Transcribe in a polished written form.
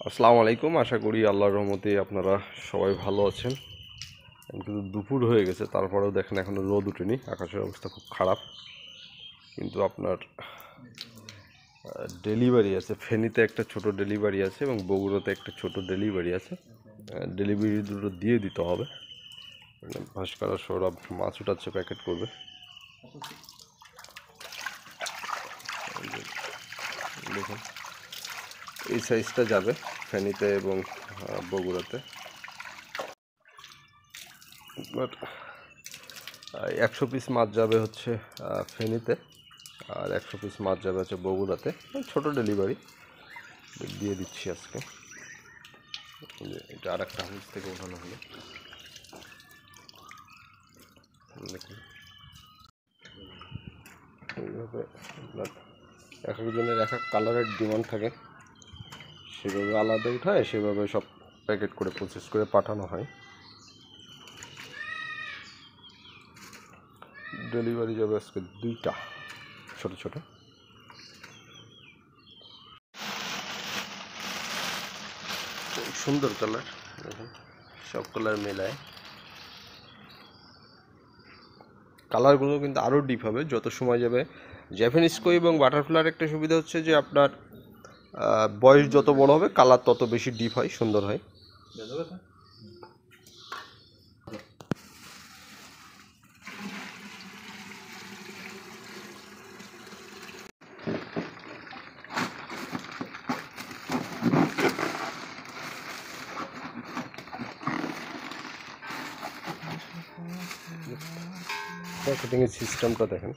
আসসালামু আলাইকুম। আশা করি আল্লাহর রহমতে আপনারা সবাই ভালো আছেন। কিন্তু দুপুর হয়ে গেছে, তারপরেও দেখেন এখনও রোদ উঠেনি, আকাশের অবস্থা খুব খারাপ। কিন্তু আপনার ডেলিভারি আছে, ফেনীতে একটা ছোট ডেলিভারি আছে এবং বগুড়াতে একটা ছোট ডেলিভারি আছে। ডেলিভারি দুটো দিয়ে দিতে হবে। ভাস্কর সৌরভ মাছ উঠাচ্ছে, প্যাকেট করবে। দেখুন এই সাইজটা যাবে ফেনীতে এবং বগুড়াতে। বাট 100 পিস মাছ যাবে হচ্ছে ফেনীতে, আর 100 পিস মাছ যাবে হচ্ছে বগুড়াতে। ছোট ডেলিভারি দিয়ে দিচ্ছি আজকে। এটা আর একটা হাউস থেকে ওঠানো হলো। দেখুন এইভাবে আপনার এক একজনের এক এক কালারের ডিমান্ড থাকে, সেভাবে আলাদা উঠায় সেভাবে সব প্যাকেট করে প্রসেস করে পাঠানো হয়। ডেলিভারি যাবে আজকে 2টা ছোট ছোট। সুন্দর কালার, দেখুন সব কালার মেলায়। কালারগুলো কিন্তু আরও ডিপ হবে যত সময় যাবে। জাপানিজ কই এবং বাটারফ্লাইয়ের একটা সুবিধা হচ্ছে যে আপনার বয়স যত বড় হবে কালার তত বেশি ডিপ হয়, সুন্দর হয়। প্যাকেটিংয়ের সিস্টেমটা দেখেন।